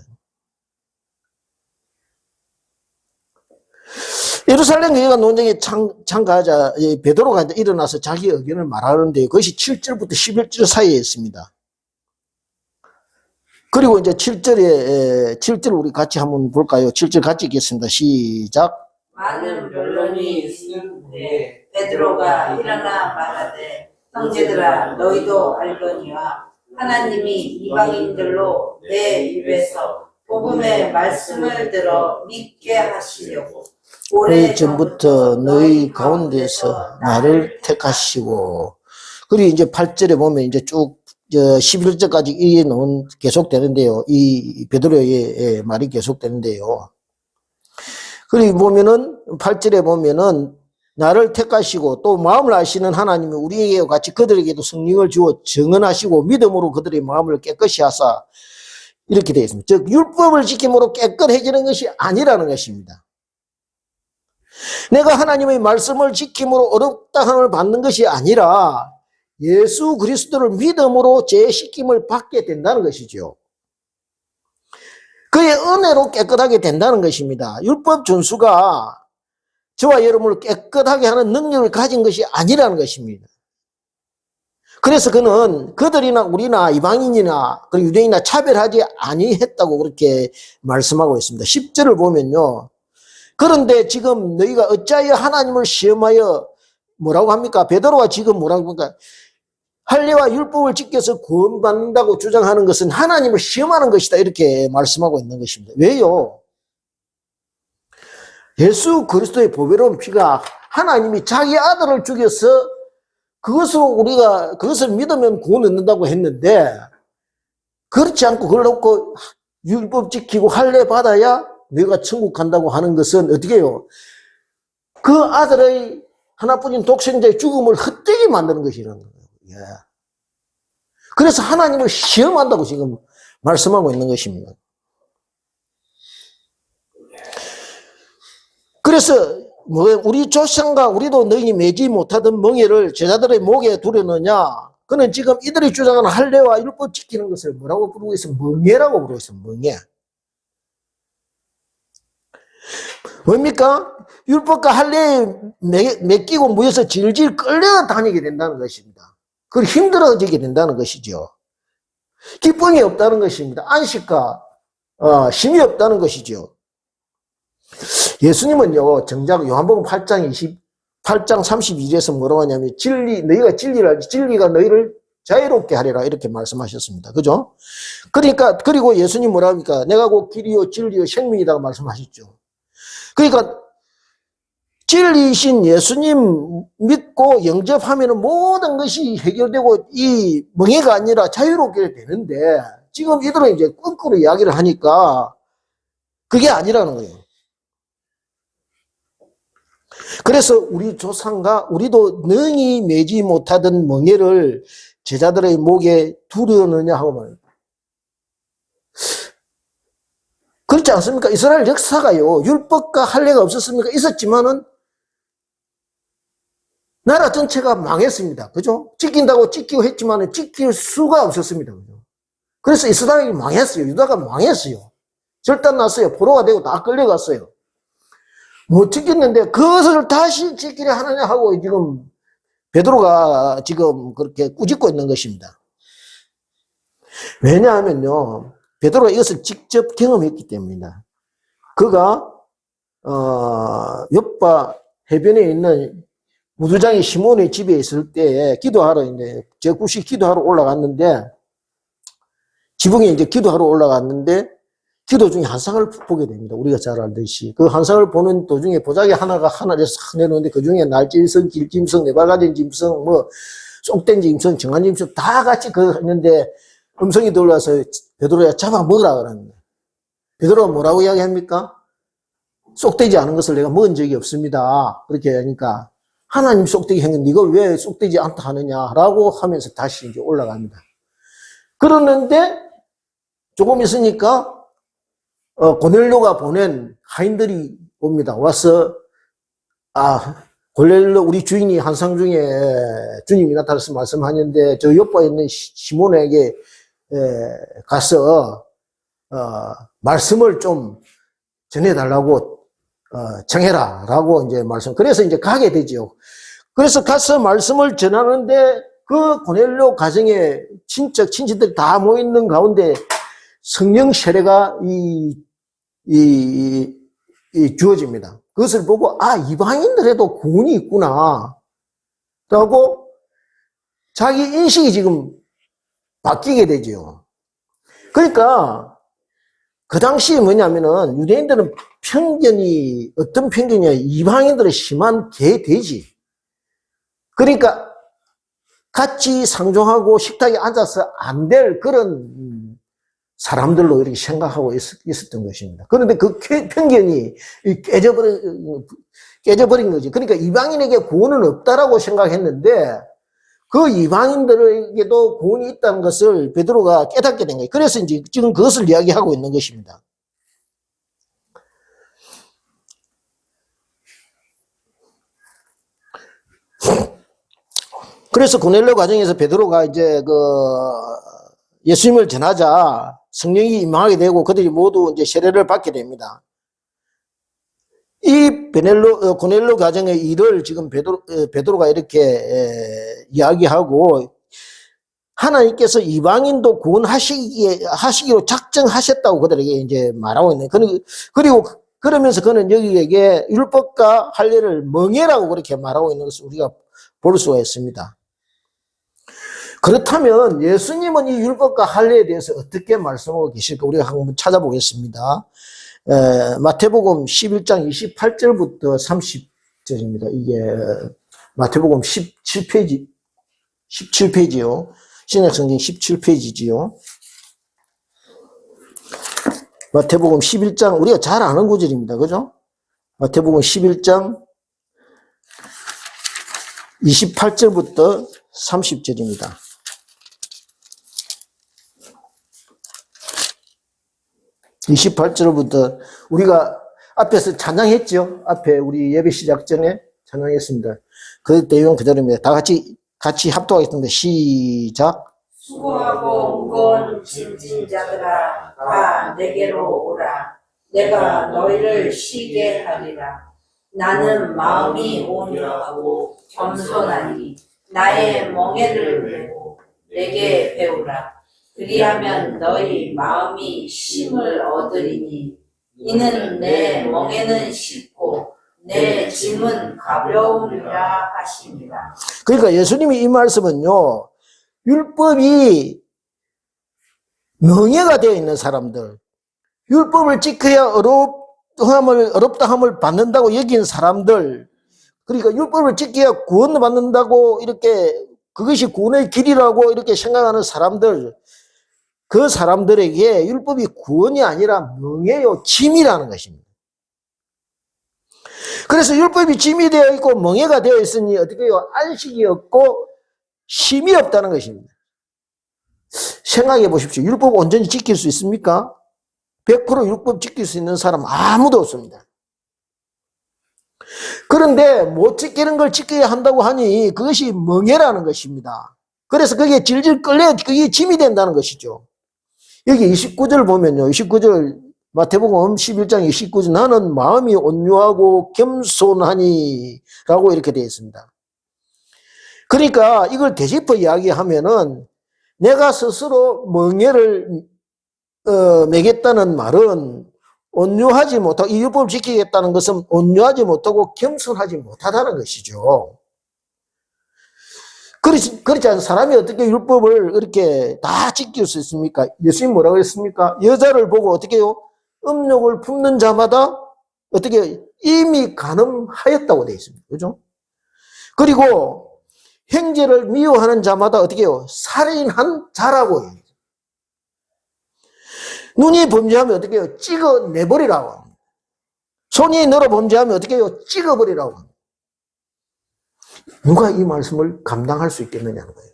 예루살렘 교회가 논쟁에 참가하자 베드로가 일어나서 자기 의견을 말하는데 그것이 7절부터 11절 사이에 있습니다. 그리고 이제 7절 우리 같이 한번 볼까요? 7절 같이 읽겠습니다. 시작. 많은 변론이 있는데 베드로가 일어나 말하되 형제들아 너희도 알거니와 하나님이 이방인들로 내 입에서 복음의 말씀을 들어 믿게 하시려고 오래전부터 너희 가운데서 나를 택하시고. 그리고 이제 8절에 보면 이제 쭉 11절까지 이 논 계속되는데요. 이 베드로의 말이 계속되는데요. 그리고 보면은 8절에 보면은 나를 택하시고 또 마음을 아시는 하나님이 우리에게 같이 그들에게도 성령을 주어 증언하시고 믿음으로 그들의 마음을 깨끗이 하사 이렇게 되어 있습니다. 즉 율법을 지킴으로 깨끗해지는 것이 아니라는 것입니다. 내가 하나님의 말씀을 지킴으로 어렵다 함을 받는 것이 아니라 예수 그리스도를 믿음으로 죄 씻김을 받게 된다는 것이죠. 그의 은혜로 깨끗하게 된다는 것입니다. 율법 준수가 저와 여러분을 깨끗하게 하는 능력을 가진 것이 아니라는 것입니다. 그래서 그는 그들이나 우리나 이방인이나 그리고 유대인이나 차별하지 아니했다고 그렇게 말씀하고 있습니다. 10절을 보면요. 그런데 지금 너희가 어찌하여 하나님을 시험하여 뭐라고 합니까? 베드로가 지금 뭐라고 합니까? 할례와 율법을 지켜서 구원받는다고 주장하는 것은 하나님을 시험하는 것이다. 이렇게 말씀하고 있는 것입니다. 왜요? 예수 그리스도의 보배로운 피가 하나님이 자기 아들을 죽여서 그것으로 우리가 그것을 믿으면 구원 얻는다고 했는데 그렇지 않고 그걸 놓고 율법 지키고 할례 받아야 내가 천국 간다고 하는 것은 어떻게 해요? 그 아들의 하나뿐인 독생자의 죽음을 헛되게 만드는 것이라는 거예요. 예. 그래서 하나님을 시험한다고 지금 말씀하고 있는 것입니다. 그래서 우리 조상과 우리도 너희 매지 못하던 멍에를 제자들의 목에 두려느냐? 그는 지금 이들이 주장하는 할례와 율법 지키는 것을 뭐라고 부르고 있어? 멍에라고 부르고 있어. 멍에. 뭡니까? 율법과 할례에 맡기고 무에서 질질 끌려다니게 된다는 것입니다. 그걸 힘들어지게 된다는 것이죠. 기쁨이 없다는 것입니다. 안식과 힘이 없다는 것이죠. 예수님은요, 정작 요한복음 8장 32절에서 뭐라고 하냐면 너희가 진리를 알지 진리가 너희를 자유롭게 하리라 이렇게 말씀하셨습니다. 그죠? 그러니까 그리고 예수님 뭐라 합니까? 내가 곧 길이요 진리요 생명이다 말씀하셨죠. 그러니까 진리이신 예수님 믿고 영접하면 모든 것이 해결되고 이 멍해가 아니라 자유롭게 되는데 지금 이들은 이제 거꾸로 이야기를 하니까 그게 아니라는 거예요. 그래서 우리 조상과 우리도 능히 매지 못하던 멍에를 제자들의 목에 두려느냐 하고 말합니다. 그렇지 않습니까? 이스라엘 역사가요, 율법과 할례가 없었습니까? 있었지만은 나라 전체가 망했습니다. 그죠? 지킨다고 지키고 했지만은 지킬 수가 없었습니다. 그죠? 그래서 이스라엘이 망했어요. 유다가 망했어요. 절단났어요. 포로가 되고 다 끌려갔어요. 못 지켰는데 그것을 다시 지키려 하느냐 하고 지금 베드로가 지금 그렇게 꾸짖고 있는 것입니다. 왜냐하면요, 베드로가 이것을 직접 경험했기 때문입니다. 그가 요파 해변에 있는 무두장이 시몬의 집에 있을 때 기도하러 이제 제구시 기도하러 올라갔는데 지붕에 이제 기도하러 올라갔는데 기도 중에 한상을 보게 됩니다. 우리가 잘 알듯이 그 한상을 보는 도중에 보자기 하나가 하늘에서 싹 내려오는데 그 중에 날짐승, 길짐승, 네발가진 짐승, 뭐 쏙된 짐승, 정한 짐승 다 같이 그 했는데 음성이 들려와서 베드로야 잡아 먹으라 그러는 거예요. 베드로가 뭐라고 이야기합니까? 쏙되지 않은 것을 내가 먹은 적이 없습니다. 그렇게 하니까 하나님 쏙되게 했는데 네가 왜 쏙되지 않다 하느냐라고 하면서 다시 이제 올라갑니다. 그러는데 조금 있으니까 고넬료가 보낸 하인들이 옵니다. 와서 고넬료 우리 주인이 한상 중에 주님이 나타나서 말씀하는데 저 옆에 있는 시몬에게 가서 말씀을 좀 전해달라고 청해라 라고 이제 말씀. 그래서 이제 가게 되죠. 그래서 가서 말씀을 전하는데 그 고넬료 가정에 친지들이 다 모여있는 가운데 성령 세례가 주어집니다. 그것을 보고 이방인들에도 구원이 있구나 라고 자기 인식이 지금 바뀌게 되죠. 그러니까 그 당시에 뭐냐면은 유대인들은 어떤 편견이냐, 이방인들의 심한 개돼지. 그러니까 같이 상종하고 식탁에 앉아서 안 될 그런 사람들로 이렇게 생각하고 있었던 것입니다. 그런데 그 편견이 깨져버린 거지. 그러니까 이방인에게 구원은 없다라고 생각했는데 그 이방인들에게도 구원이 있다는 것을 베드로가 깨닫게 된 거예요. 그래서 이제 지금 그것을 이야기하고 있는 것입니다. 그래서 고넬료 과정에서 베드로가 이제 예수님을 전하자 성령이 임하게 되고 그들이 모두 이제 세례를 받게 됩니다. 이 고넬료 가정의 일을 지금 베드로가 이렇게 이야기하고 하나님께서 이방인도 구원하시기로 작정하셨다고 그들에게 이제 말하고 있네요. 그리고 그러면서 그는 여기에게 율법과 할례를 멍에라고 그렇게 말하고 있는 것을 우리가 볼 수가 있습니다. 그렇다면 예수님은 이 율법과 할례에 대해서 어떻게 말씀하고 계실까? 우리가 한번 찾아보겠습니다. 마태복음 11장 28절부터 30절입니다. 이게 마태복음 17페이지요. 신약성경 17페이지지요. 마태복음 11장, 우리가 잘 아는 구절입니다. 그죠? 마태복음 11장 28절부터 30절입니다. (28절부터) 우리가 앞에서 찬양했죠. 앞에 우리 예배 시작 전에 찬양했습니다. 그 내용 그대로입니다. 다 같이 합독하겠습니다. 시작. 수고하고 무거운 짐진 자들아 다 내게로 오라. 내가 너희를 쉬게 하리라. 나는 마음이 온유하고 겸손하니 나의 멍에를 메고 내게 배우라. 그리하면 너희 마음이 쉼을 얻으리니 이는 내 멍에는 쉽고 내 짐은 가벼움이라 하십니다. 그러니까 예수님이 이 말씀은요, 율법이 명예가 되어 있는 사람들, 율법을 지켜야 어렵다 함을 받는다고 여긴 사람들, 그러니까 율법을 지켜야 구원을 받는다고 이렇게 그것이 구원의 길이라고 이렇게 생각하는 사람들, 그 사람들에게 율법이 구원이 아니라 명예요, 짐이라는 것입니다. 그래서 율법이 짐이 되어 있고 멍에가 되어 있으니 어떻게 해요? 안식이 없고 쉼이 없다는 것입니다. 생각해 보십시오. 율법 온전히 지킬 수 있습니까? 100% 율법 지킬 수 있는 사람 아무도 없습니다. 그런데 못 지키는 걸 지켜야 한다고 하니 그것이 멍에라는 것입니다. 그래서 그게 질질 끌려 그게 짐이 된다는 것이죠. 여기 29절 보면요. 29절 마태복음 11장 29절 나는 마음이 온유하고 겸손하니 라고 이렇게 되어 있습니다. 그러니까 이걸 되짚어 이야기하면은 내가 스스로 멍에를 매겠다는 말은 온유하지 못하고 이 율법을 지키겠다는 것은 온유하지 못하고 겸손하지 못하다는 것이죠. 그렇지 않은 사람이 어떻게 율법을 이렇게 다 지킬 수 있습니까? 예수님 뭐라고 했습니까? 여자를 보고 어떻게 해요? 음욕을 품는 자마다 어떻게 이미 간음하였다고 되어 있습니다. 그죠? 그리고 형제를 미워하는 자마다 어떻게 해요? 살인한 자라고 해요. 눈이 범죄하면 어떻게 해요? 찍어내버리라고 합니다. 손이 너로 범죄하면 어떻게 해요? 찍어버리라고 합니다. 누가 이 말씀을 감당할 수 있겠느냐는 거예요.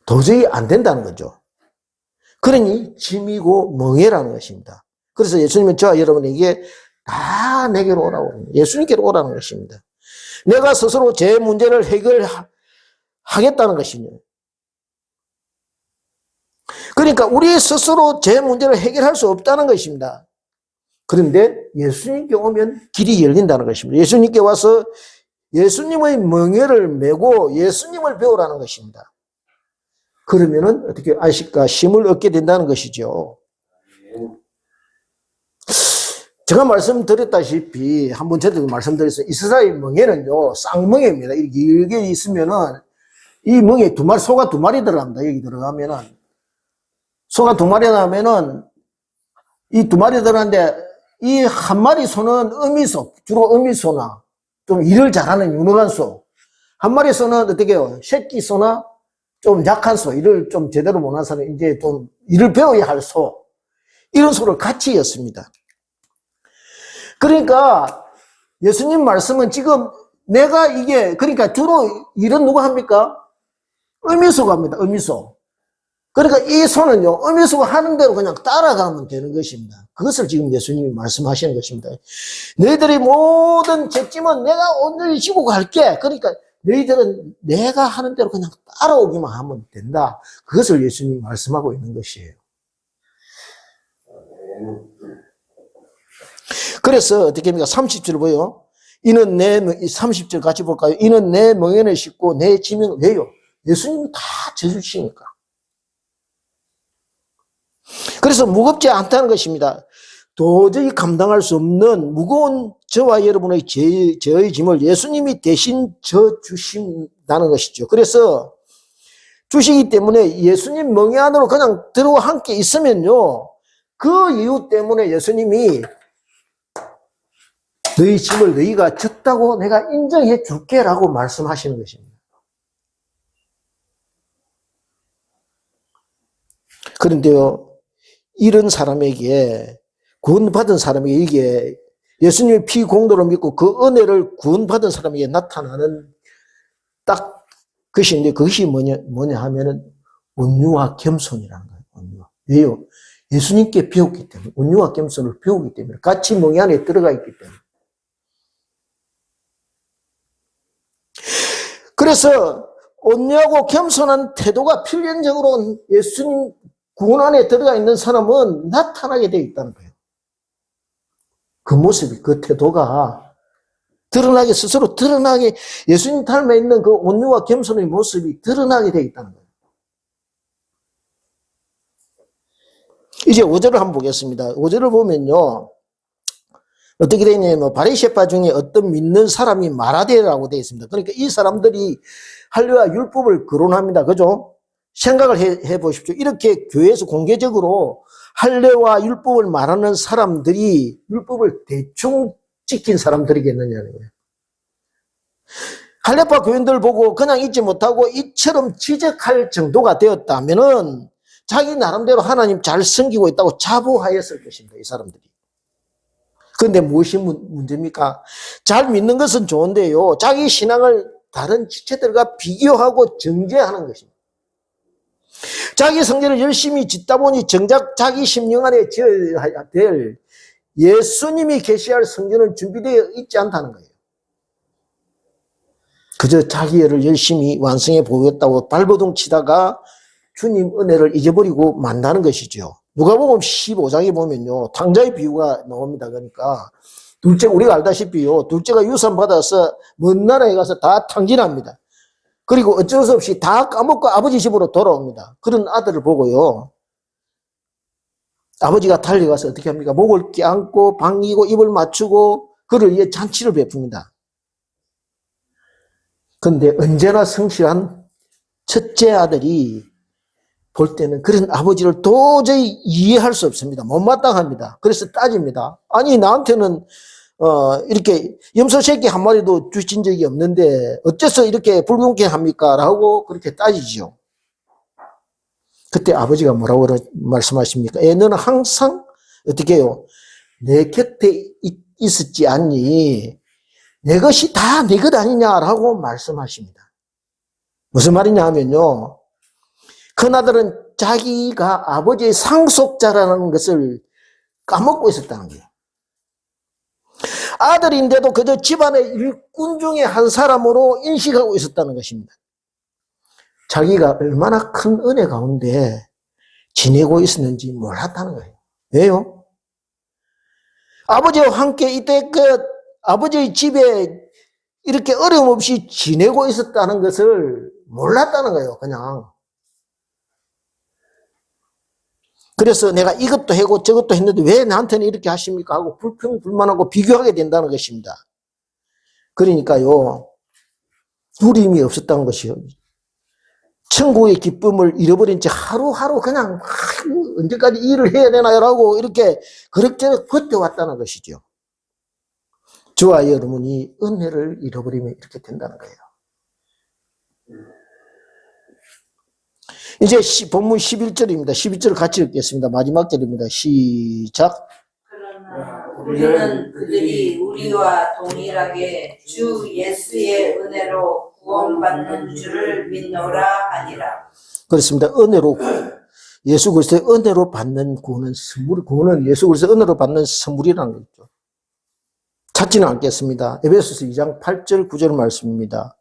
도저히 안 된다는 거죠. 그러니 짐이고 멍에라는 것입니다. 그래서 예수님은 저와 여러분에게 다 내게로 오라고 합니다. 예수님께로 오라는 것입니다. 내가 스스로 제 문제를 해결하겠다는 것입니다. 그러니까 우리 스스로 제 문제를 해결할 수 없다는 것입니다. 그런데 예수님께 오면 길이 열린다는 것입니다. 예수님께 와서 예수님의 멍에를 메고 예수님을 배우라는 것입니다. 그러면은 어떻게 안식과 쉼을 얻게 된다는 것이죠. 제가 말씀드렸다시피 한번 저도 말씀드렸어요. 이스라엘 멍에는요 쌍멍에입니다. 이렇게 길게 있으면은 이 멍에 소가 두 마리 들어갑니다. 여기 들어가면은 소가 두 마리 나면은 이 두 마리 들어가는데 이 한 마리 소는 어미소, 주로 어미소나 좀 일을 잘하는 유능한 소. 한 마리 소는 어떻게 해요? 새끼 소나 좀 약한 소, 일을 좀 제대로 못한 사람, 이제 좀 일을 배워야 할 소. 이런 소를 같이 였습니다. 그러니까 예수님 말씀은 지금 내가 그러니까 주로 일은 누가 합니까? 어미소가 합니다. 어미소. 그러니까 이 소는요, 어미소가 하는 대로 그냥 따라가면 되는 것입니다. 그것을 지금 예수님이 말씀하시는 것입니다. 너희들이 모든 죄짐은 내가 온전히 지고 갈게. 그러니까 너희들은 내가 하는 대로 그냥 따라오기만 하면 된다. 그것을 예수님이 말씀하고 있는 것이에요. 그래서 어떻게 합니까? 30절 보여. 30절 같이 볼까요? 이는 내 멍에를 싣고 내 짐은 왜요? 예수님이 다 져주시니까. 그래서 무겁지 않다는 것입니다. 도저히 감당할 수 없는 무거운 저와 여러분의 죄의 짐을 예수님이 대신 져 주신다는 것이죠. 그래서 주시기 때문에 예수님 멍에 안으로 그냥 들어와 함께 있으면요, 그 이유 때문에 예수님이 너희 짐을 너희가 졌다고 내가 인정해 줄게 라고 말씀하시는 것입니다. 그런데요, 이런 사람에게, 구원받은 사람에게 이게 예수님의 피 공로로 믿고 그 은혜를 구원받은 사람에게 나타나는 딱 것인데, 그것이 뭐냐 하면은 온유와 겸손이라는 거예요. 온유와. 왜요? 예수님께 배웠기 때문에, 온유와 겸손을 배우기 때문에, 같이 멍에 안에 들어가 있기 때문에. 그래서 온유하고 겸손한 태도가 필연적으로 예수님 구원 안에 들어가 있는 사람은 나타나게 되어 있다는 거예요. 그 모습이, 그 태도가 드러나게, 스스로 드러나게, 예수님 닮아 있는 그 온유와 겸손의 모습이 드러나게 되어 있다는 거예요. 이제 5절을 한번 보겠습니다. 5절을 보면요, 어떻게 되어 있냐면, 바리새파 중에 어떤 믿는 사람이 말하되라고 되어 있습니다. 그러니까 이 사람들이 할례와 율법을 거론합니다. 그죠? 생각을 해 보십시오. 이렇게 교회에서 공개적으로 할례와 율법을 말하는 사람들이 율법을 대충 지킨 사람들이겠느냐는 거예요. 할례파 교인들 보고 그냥 잊지 못하고 이처럼 지적할 정도가 되었다면은 자기 나름대로 하나님 잘 섬기고 있다고 자부하였을 것입니다. 이 사람들이. 그런데 무엇이 문제입니까? 잘 믿는 것은 좋은데요, 자기 신앙을 다른 지체들과 비교하고 정죄하는 것입니다. 자기 성전을 열심히 짓다 보니 정작 자기 심령 안에 지어야 될 예수님이 계시할 성전은 준비되어 있지 않다는 거예요. 그저 자기 일을 열심히 완성해 보겠다고 발버둥 치다가 주님 은혜를 잊어버리고 만다는 것이죠. 누가복음 15장에 보면요, 탕자의 비유가 나옵니다. 그러니까 둘째, 우리가 알다시피요, 둘째가 유산 받아서 먼 나라에 가서 다 탕진합니다. 그리고 어쩔 수 없이 다 까먹고 아버지 집으로 돌아옵니다. 그런 아들을 보고요, 아버지가 달려가서 어떻게 합니까? 목을 껴안고 반기고 입을 맞추고 그를 위해 잔치를 베풉니다. 그런데 언제나 성실한 첫째 아들이 볼 때는 그런 아버지를 도저히 이해할 수 없습니다. 못마땅합니다. 그래서 따집니다. 아니, 나한테는 이렇게 염소 새끼 한 마리도 주신 적이 없는데 어째서 이렇게 불공평 합니까? 라고 그렇게 따지죠. 그때 아버지가 뭐라고 말씀하십니까? 너는 항상 어떻게 해요? 내 곁에 있었지 않니? 내 것이 다 내 것 아니냐라고 말씀하십니다. 무슨 말이냐 하면요, 큰아들은 자기가 아버지의 상속자라는 것을 까먹고 있었다는 거예요. 아들인데도 그저 집안의 일꾼 중에 한 사람으로 인식하고 있었다는 것입니다. 자기가 얼마나 큰 은혜 가운데 지내고 있었는지 몰랐다는 거예요. 왜요? 아버지와 함께 이때 아버지의 집에 이렇게 어려움 없이 지내고 있었다는 것을 몰랐다는 거예요, 그냥. 그래서 내가 이것도 하고 저것도 했는데 왜 나한테는 이렇게 하십니까? 하고 불평불만하고 비교하게 된다는 것입니다. 그러니까요, 누림이 없었다는 것이요. 천국의 기쁨을 잃어버린 채 하루하루 그냥 언제까지 일을 해야 되나요라고 이렇게 그렇게 버텨왔다는 것이죠. 저와 여러분이 은혜를 잃어버리면 이렇게 된다는 거예요. 이제 본문 11절입니다. 11절을 같이 읽겠습니다. 마지막 절입니다. 시작. 그러나 우리는 그들이 우리와 동일하게 주 예수의 은혜로 구원받는 줄을 믿노라 하니라. 그렇습니다. 은혜로, 예수 그리스도의 은혜로 받는 구원은 선물, 구원은 예수 그리스도의 은혜로 받는 선물이라는 거죠. 찾지는 않겠습니다. 에베소서 2장 8절 9절 말씀입니다.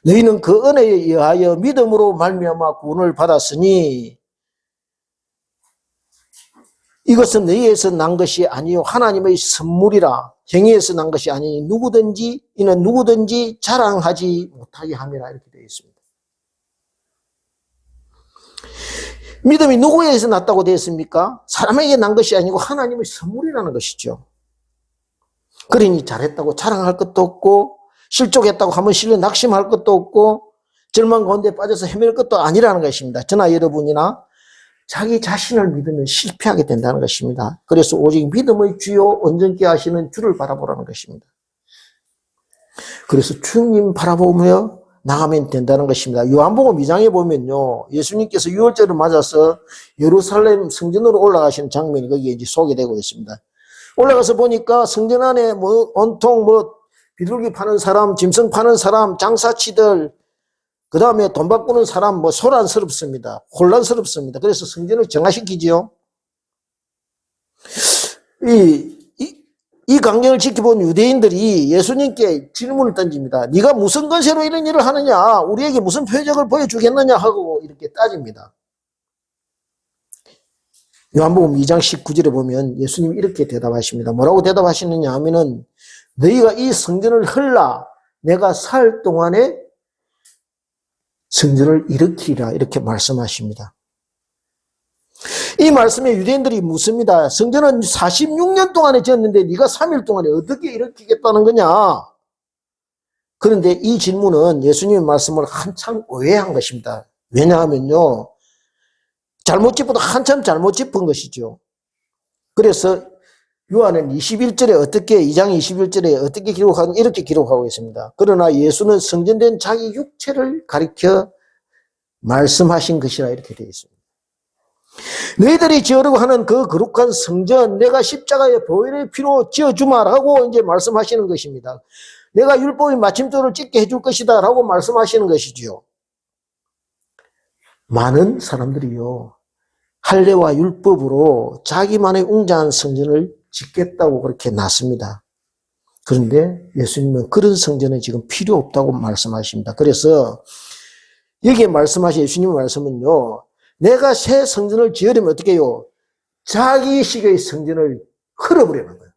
너희는 그 은혜에 의하여 믿음으로 말미암아 구원을 받았으니 이것은 너희에서 난 것이 아니요 하나님의 선물이라. 행위에서 난 것이 아니니 이는 누구든지 자랑하지 못하게 함이라. 이렇게 되어 있습니다. 믿음이 누구에게서 났다고 되어 있습니까? 사람에게 난 것이 아니고 하나님의 선물이라는 것이죠. 그러니 잘했다고 자랑할 것도 없고 실족했다고 하면 실로 낙심할 것도 없고 절망 가운데 빠져서 헤맬 것도 아니라는 것입니다. 저나 여러분이나 자기 자신을 믿으면 실패하게 된다는 것입니다. 그래서 오직 믿음의 주요 온전케 하시는 주를 바라보라는 것입니다. 그래서 주님 바라보며 나가면 된다는 것입니다. 요한복음 2장에 보면요, 예수님께서 유월절을 맞아서 예루살렘 성전으로 올라가시는 장면이 거기에 이제 소개되고 있습니다. 올라가서 보니까 성전 안에 온통 비둘기 파는 사람, 짐승 파는 사람, 장사치들, 그 다음에 돈 바꾸는 사람, 소란스럽습니다. 혼란스럽습니다. 그래서 성전을 정화시키지요. 이 광경을 지켜본 유대인들이 예수님께 질문을 던집니다. 네가 무슨 권세로 이런 일을 하느냐? 우리에게 무슨 표적을 보여주겠느냐? 하고 이렇게 따집니다. 요한복음 2장 19절에 보면 예수님이 이렇게 대답하십니다. 뭐라고 대답하시느냐 하면은 너희가 이 성전을 헐라 내가 살 동안에 성전을 일으키리라 이렇게 말씀하십니다. 이 말씀에 유대인들이 묻습니다. 성전은 46년 동안에 지었는데 네가 3일 동안에 어떻게 일으키겠다는 거냐? 그런데 이 질문은 예수님의 말씀을 한참 오해한 것입니다. 왜냐하면요, 잘못 짚어도 한참 잘못 짚은 것이죠. 그래서 요한은 21절에 2장 21절에 어떻게 기록하는 이렇게 기록하고 있습니다. 그러나 예수는 성전된 자기 육체를 가리켜 말씀하신 것이라 이렇게 되어 있습니다. 너희들이 지으려고 하는 그 거룩한 성전 내가 십자가의 보혈의 피로 지어주마라고 이제 말씀하시는 것입니다. 내가 율법의 마침표를 찍게 해줄 것이다 라고 말씀하시는 것이지요. 많은 사람들이요, 할례와 율법으로 자기만의 웅장한 성전을 짓겠다고 그렇게 놨습니다. 그런데 예수님은 그런 성전은 지금 필요 없다고 말씀하십니다. 그래서 여기에 말씀하신 예수님의 말씀은요, 내가 새 성전을 지으려면 어떻게 해요? 자기식의 성전을 헐어버리는 거예요.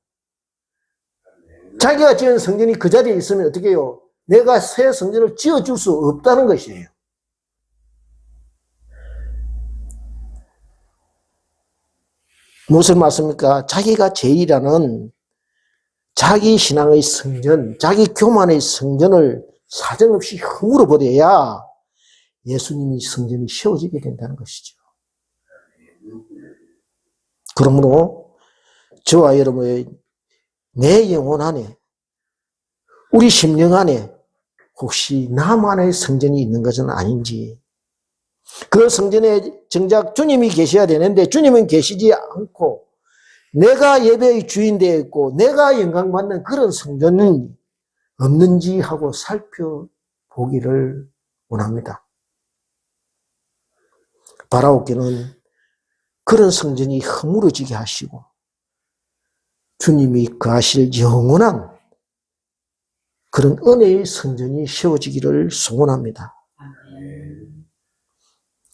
자기가 지은 성전이 그 자리에 있으면 어떻게 해요? 내가 새 성전을 지어줄 수 없다는 것이에요. 무슨 말씀입니까? 자기가 제일이라는 자기 신앙의 성전, 자기 교만의 성전을 사정없이 허물어 버려야 예수님이 성전이 세워지게 된다는 것이죠. 그러므로 저와 여러분의 내 영혼 안에, 우리 심령 안에 혹시 나만의 성전이 있는 것은 아닌지, 그 성전에 정작 주님이 계셔야 되는데 주님은 계시지 않고 내가 예배의 주인 되어 있고 내가 영광받는 그런 성전은 없는지 하고 살펴보기를 원합니다. 바라옵기는 그런 성전이 허물어지게 하시고 주님이 거하실 영원한 그런 은혜의 성전이 세워지기를 소원합니다.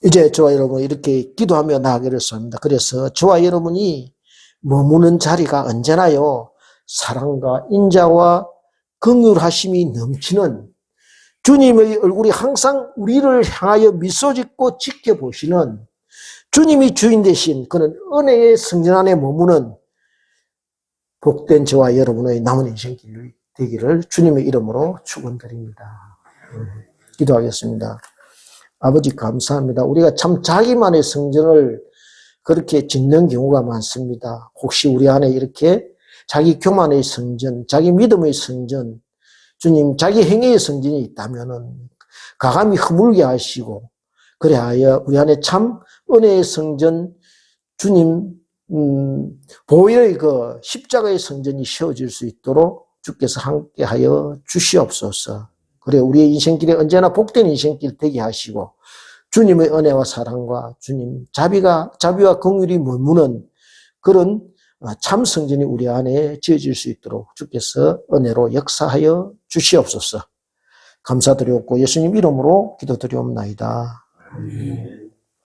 이제 저와 여러분 이렇게 기도하며 나아가기를 소원합니다. 그래서 저와 여러분이 머무는 자리가 언제나요, 사랑과 인자와 긍휼하심이 넘치는 주님의 얼굴이 항상 우리를 향하여 미소 짓고 지켜보시는 주님이 주인 되신 그런 은혜의 성전 안에 머무는 복된 저와 여러분의 남은 인생길이 되기를 주님의 이름으로 축원드립니다. 기도하겠습니다. 아버지 감사합니다. 우리가 참 자기만의 성전을 그렇게 짓는 경우가 많습니다. 혹시 우리 안에 이렇게 자기 교만의 성전, 자기 믿음의 성전, 주님 자기 행위의 성전이 있다면은 가감히 허물게 하시고 그래하여 우리 안에 참 은혜의 성전, 주님 보혈의 그 십자가의 성전이 세워질 수 있도록 주께서 함께하여 주시옵소서. 그래 우리의 인생길에 언제나 복된 인생길 되게 하시고 주님의 은혜와 사랑과 주님 자비와 긍휼이 머무는 그런 참 성전이 우리 안에 지어질 수 있도록 주께서 은혜로 역사하여 주시옵소서. 감사드렸고 예수님 이름으로 기도드리옵나이다.